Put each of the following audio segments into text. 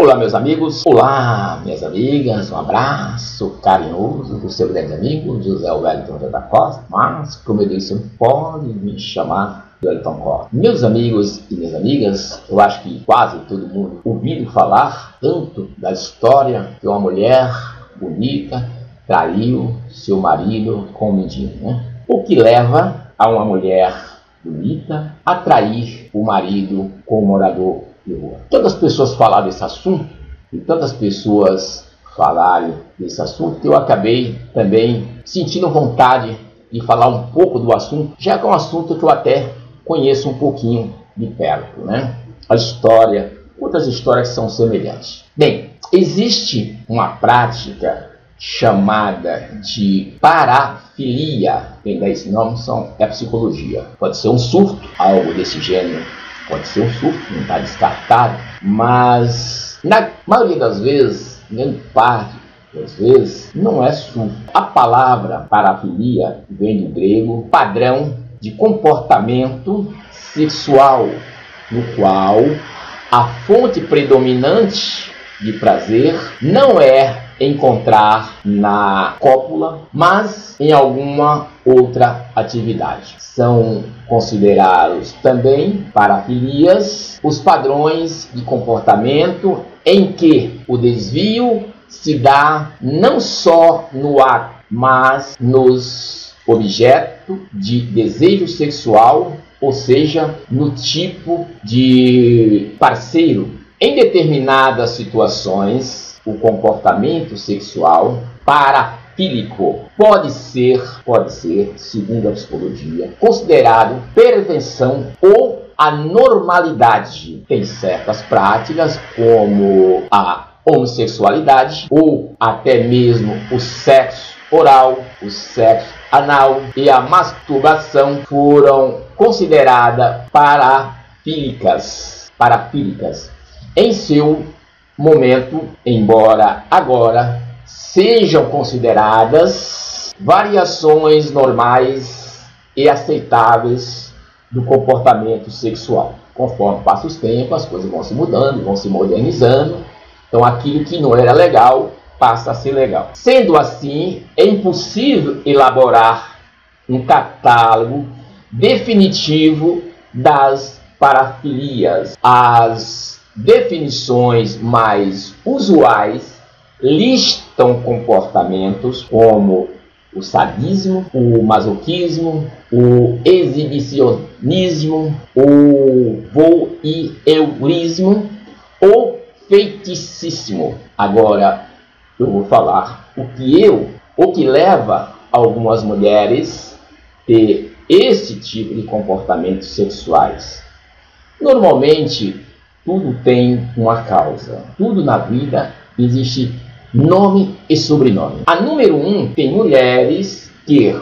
Olá, meus amigos, olá, minhas amigas, um abraço carinhoso do seu grande amigo José Wellington da Costa, mas, como eu disse, pode me chamar de Wellington Costa. Meus amigos e minhas amigas, eu acho que quase todo mundo ouviu falar tanto da história que uma mulher bonita traiu seu marido com um mendigo, né? O que leva a uma mulher bonita a trair o marido com um morador de rua. Tantas pessoas falaram desse assunto e tantas pessoas falaram desse assunto que eu acabei também sentindo vontade de falar um pouco do assunto, já que é um assunto que eu até conheço um pouquinho de perto, né? A história, outras histórias são semelhantes. Bem, existe uma prática chamada de parafilia. Quem dá esse nome é a psicologia. Pode ser um surto, algo desse gênero. Pode ser um surto, não está descartado, mas na maioria das vezes, grande parte das vezes, não é surto. A palavra parafilia vem do grego padrão de comportamento sexual, no qual a fonte predominante de prazer não é encontrar na cópula, mas em alguma outra atividade. São considerados também parafilias os padrões de comportamento em que o desvio se dá não só no ato, mas nos objetos de desejo sexual, ou seja, no tipo de parceiro. Em determinadas situações, o comportamento sexual parafílico pode ser, segundo a psicologia, considerado perversão ou anormalidade. Tem certas práticas, como a homossexualidade ou até mesmo o sexo oral, o sexo anal e a masturbação foram consideradas parafílicas em seu momento, embora agora sejam consideradas variações normais e aceitáveis do comportamento sexual. Conforme passa os tempos, as coisas vão se mudando, vão se modernizando, então aquilo que não era legal passa a ser legal. Sendo assim, é impossível elaborar um catálogo definitivo das parafilias. As definições mais usuais listam comportamentos como o sadismo, o masoquismo, o exibicionismo, o voyeurismo ou feiticismo. Agora eu vou falar o que leva algumas mulheres a ter esse tipo de comportamentos sexuais. Normalmente, tudo tem uma causa. Tudo na vida existe nome e sobrenome. A número 1, tem mulheres que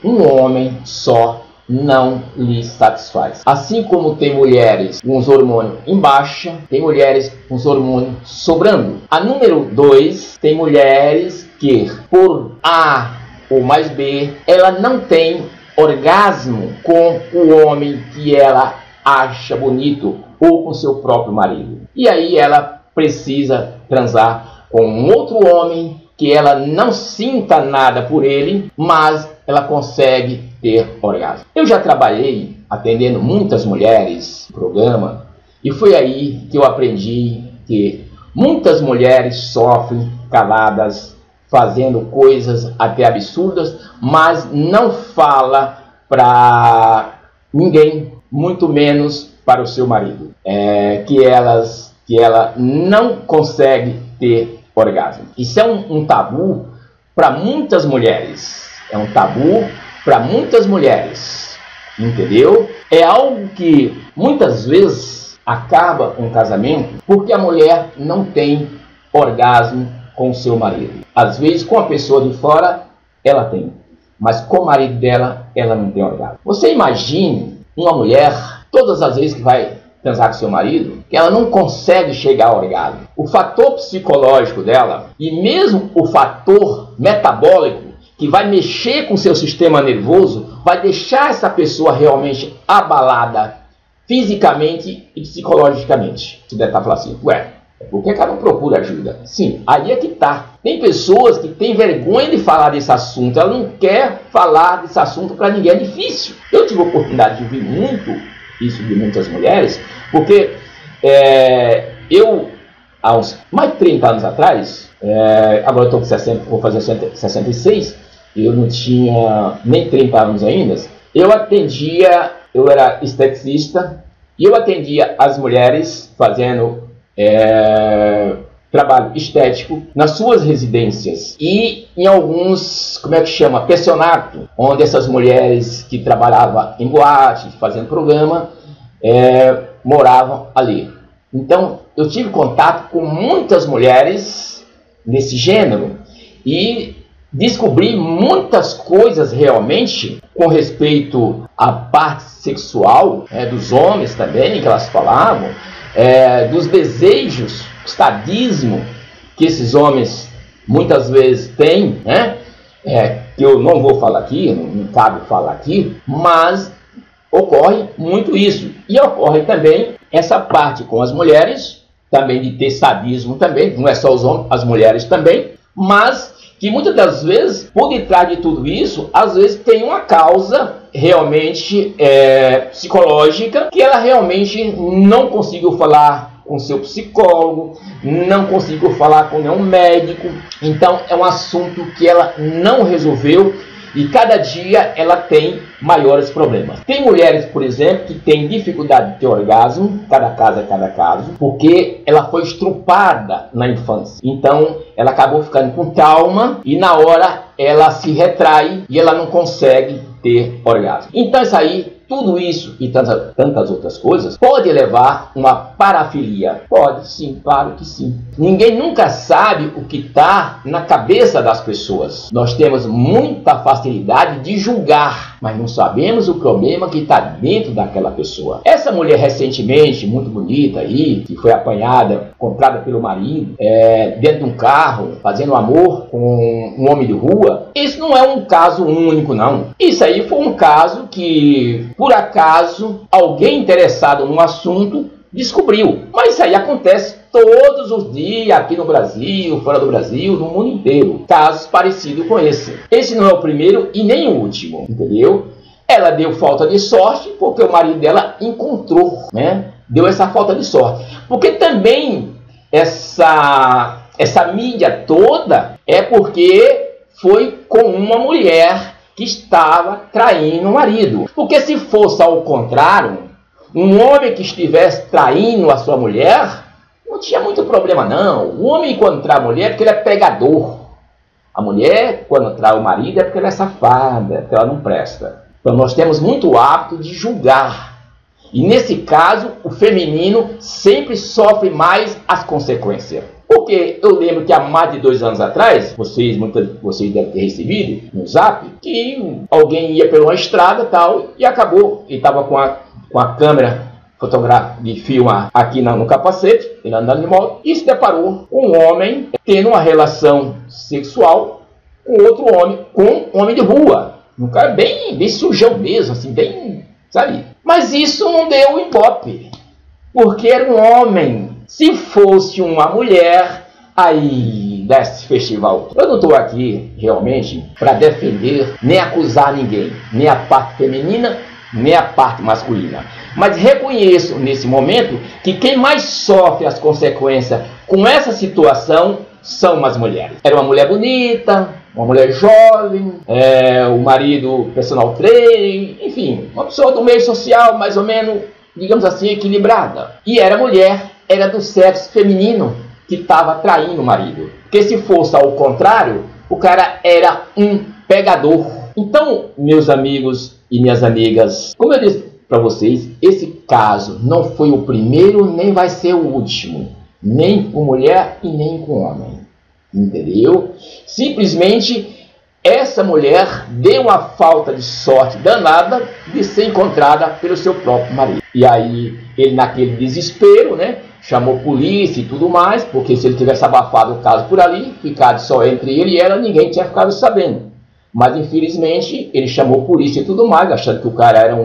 um homem só não lhe satisfaz. Assim como tem mulheres com os hormônios em baixa, tem mulheres com os hormônios sobrando. A número 2, tem mulheres que por A ou mais B, ela não tem orgasmo com o homem que ela acha bonito ou com seu próprio marido. E aí ela precisa transar com um outro homem que ela não sinta nada por ele, mas ela consegue ter orgasmo. Eu já trabalhei atendendo muitas mulheres no programa e foi aí que eu aprendi que muitas mulheres sofrem caladas, fazendo coisas até absurdas, mas não fala para ninguém, muito menos para o seu marido, que ela não consegue ter orgasmo. Isso é um tabu para muitas mulheres. É um tabu para muitas mulheres, entendeu? É algo que muitas vezes acaba um casamento porque a mulher não tem orgasmo com o seu marido. Às vezes com a pessoa de fora ela tem, mas com o marido dela ela não tem orgasmo. Você imagine uma mulher, todas as vezes que vai transar com seu marido, que ela não consegue chegar ao orgasmo. O fator psicológico dela e mesmo o fator metabólico que vai mexer com seu sistema nervoso vai deixar essa pessoa realmente abalada fisicamente e psicologicamente. Você deve estar falando assim, ué, por que ela não procura ajuda? Sim, aí é que tá. Tem pessoas que têm vergonha de falar desse assunto, ela não quer falar desse assunto para ninguém, é difícil. Eu tive a oportunidade de ouvir muito isso de muitas mulheres, porque eu, há uns mais de 30 anos atrás, agora eu estou com 60, vou fazer 66, eu não tinha nem 30 anos ainda, eu era esteticista, e eu atendia as mulheres fazendo trabalho estético nas suas residências e em alguns, pensionato, onde essas mulheres que trabalhavam em boate, fazendo programa, moravam ali. Então, eu tive contato com muitas mulheres nesse gênero e descobri muitas coisas realmente com respeito à parte sexual, dos homens também, que elas falavam, dos desejos, sadismo que esses homens muitas vezes têm, que eu não vou falar aqui, não cabe falar aqui, mas ocorre muito isso. E ocorre também essa parte com as mulheres, também de ter sadismo também, não é só os homens, as mulheres também, mas que muitas das vezes, por detrás de tudo isso, às vezes tem uma causa realmente psicológica, que ela realmente não conseguiu falar com seu psicólogo, não conseguiu falar com nenhum médico, então é um assunto que ela não resolveu e cada dia ela tem maiores problemas. Tem mulheres, por exemplo, que têm dificuldade de ter orgasmo, cada caso é cada caso, porque ela foi estrupada na infância. Então ela acabou ficando com trauma e na hora ela se retrai e ela não consegue ter orgasmo. Então isso aí, tudo isso e tantas outras coisas pode levar uma parafilia. Pode, sim, claro que sim. Ninguém nunca sabe o que está na cabeça das pessoas. Nós temos muita facilidade de julgar, mas não sabemos o problema que está dentro daquela pessoa. Essa mulher recentemente, muito bonita aí, que foi apanhada, comprada pelo marido, dentro de um carro, fazendo amor com um homem de rua, isso não é um caso único, não. Isso aí foi um caso que, por acaso, alguém interessado no assunto descobriu. Mas isso aí acontece todos os dias aqui no Brasil, fora do Brasil, no mundo inteiro. Casos parecidos com esse. Esse não é o primeiro e nem o último, entendeu? Ela deu falta de sorte porque o marido dela encontrou, deu essa falta de sorte. Porque também essa mídia toda é porque foi com uma mulher que estava traindo o marido. Porque se fosse ao contrário, um homem que estivesse traindo a sua mulher, não tinha muito problema não. O homem quando trai a mulher é porque ele é pegador. A mulher quando trai o marido é porque ela é safada, porque ela não presta. Então nós temos muito hábito de julgar. E nesse caso, o feminino sempre sofre mais as consequências. Porque eu lembro que há mais de 2 anos atrás, muitos de vocês devem ter recebido no Zap, que alguém ia por uma estrada tal, e acabou, ele estava com a câmera fotográfica de filmar aqui no capacete, ele andando de moto, e se deparou com um homem tendo uma relação sexual com outro homem, com um homem de rua. Um cara bem sujão mesmo, assim, bem, sabe? Mas isso não deu ibope, porque era um homem. Se fosse uma mulher, aí desse festival. Eu não estou aqui realmente para defender nem acusar ninguém, nem a parte feminina, nem a parte masculina. Mas reconheço nesse momento que quem mais sofre as consequências com essa situação são as mulheres. Era uma mulher bonita, uma mulher jovem, o marido personal trainer, enfim, uma pessoa do meio social mais ou menos, digamos assim, equilibrada. E era mulher. Era do sexo feminino que estava traindo o marido. Porque se fosse ao contrário, o cara era um pegador. Então, meus amigos e minhas amigas, como eu disse para vocês, esse caso não foi o primeiro, nem vai ser o último. Nem com mulher e nem com homem. Entendeu? Simplesmente, essa mulher deu uma falta de sorte danada de ser encontrada pelo seu próprio marido. E aí, ele naquele desespero, chamou polícia e tudo mais, porque se ele tivesse abafado o caso por ali, ficado só entre ele e ela, ninguém tinha ficado sabendo. Mas infelizmente ele chamou polícia e tudo mais, achando que o cara era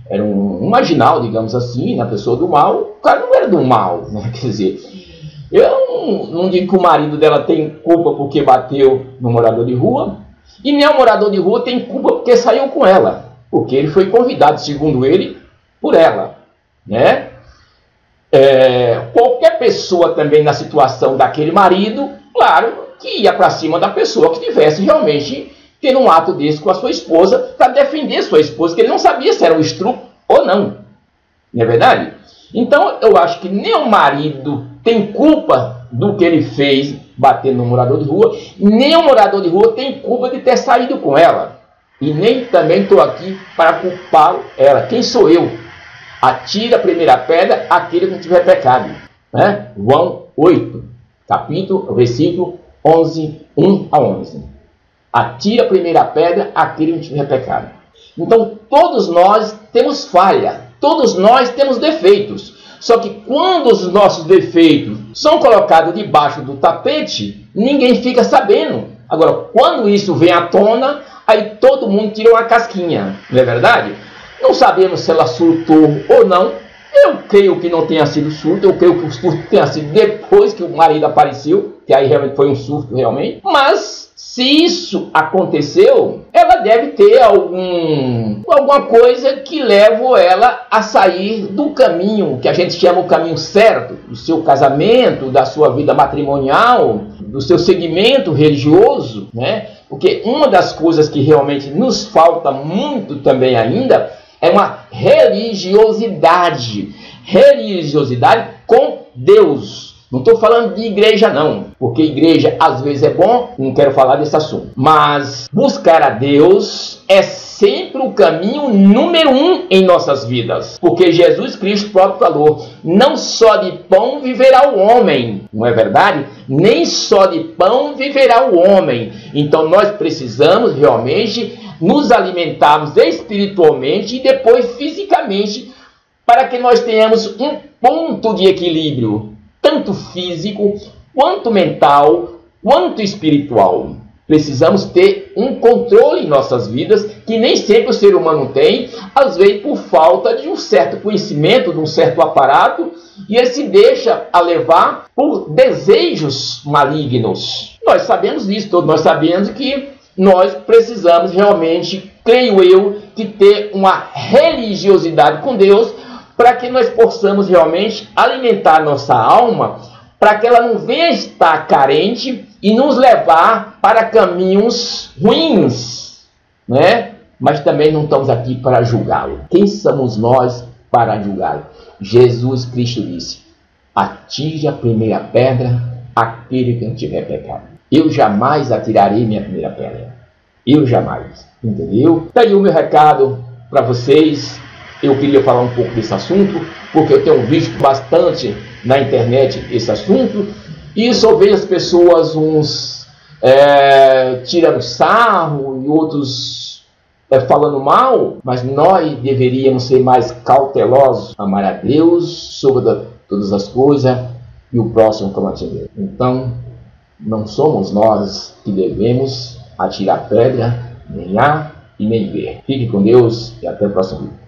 era um marginal, digamos assim, na pessoa do mal. O cara não era do mal, né? Quer dizer, eu não digo que o marido dela tem culpa porque bateu no morador de rua, e nem o morador de rua tem culpa porque saiu com ela, porque ele foi convidado, segundo ele, por ela, né? Qualquer pessoa também na situação daquele marido, claro, que ia para cima da pessoa que tivesse realmente tendo um ato desse com a sua esposa, para defender sua esposa, que ele não sabia se era um estupro ou não. Não é verdade? Então, eu acho que nem o marido tem culpa do que ele fez batendo no morador de rua, nem o morador de rua tem culpa de ter saído com ela. E nem também estou aqui para culpar ela. Quem sou eu? Atira a primeira pedra aquele que não tiver pecado. Né? João 8, capítulo, versículo 11, 1 a 11. Atira a primeira pedra aquele que não tiver pecado. Então, todos nós temos falha. Todos nós temos defeitos. Só que quando os nossos defeitos são colocados debaixo do tapete, ninguém fica sabendo. Agora, quando isso vem à tona, aí todo mundo tira uma casquinha. Não é verdade? Não sabemos se ela surtou ou não. Eu creio que não tenha sido surto. Eu creio que o surto tenha sido depois que o marido apareceu, que aí realmente foi um surto realmente. Mas se isso aconteceu, ela deve ter alguma coisa que leve ela a sair do caminho, que a gente chama o caminho certo, do seu casamento, da sua vida matrimonial, do seu segmento religioso, né? Porque uma das coisas que realmente nos falta muito também ainda é uma religiosidade. Religiosidade com Deus. Não estou falando de igreja não, porque igreja às vezes é bom, não quero falar desse assunto. Mas buscar a Deus é sempre o caminho número 1 em nossas vidas. Porque Jesus Cristo próprio falou, não só de pão viverá o homem, não é verdade? Nem só de pão viverá o homem. Então nós precisamos realmente nos alimentarmos espiritualmente e depois fisicamente, para que nós tenhamos um ponto de equilíbrio, tanto físico, quanto mental, quanto espiritual. Precisamos ter um controle em nossas vidas, que nem sempre o ser humano tem, às vezes por falta de um certo conhecimento, de um certo aparato, e ele se deixa a levar por desejos malignos. Nós sabemos disso, todos nós sabemos que nós precisamos realmente, creio eu, que ter uma religiosidade com Deus, para que nós possamos realmente alimentar nossa alma, para que ela não venha estar carente e nos levar para caminhos ruins, né? Mas também não estamos aqui para julgá-lo. Quem somos nós para julgá-lo? Jesus Cristo disse, atire a primeira pedra aquele que não tiver pecado. Eu jamais atirarei minha primeira pedra. Eu jamais. Entendeu? Tá aí o meu recado para vocês. Eu queria falar um pouco desse assunto, porque eu tenho visto bastante na internet esse assunto, e só vejo as pessoas, uns tirando sarro e outros falando mal, mas nós deveríamos ser mais cautelosos, amar a Deus sobre todas as coisas e o próximo como a ti mesmo. Então, não somos nós que devemos atirar pedra, nem A e nem B. Fique com Deus e até o próximo vídeo.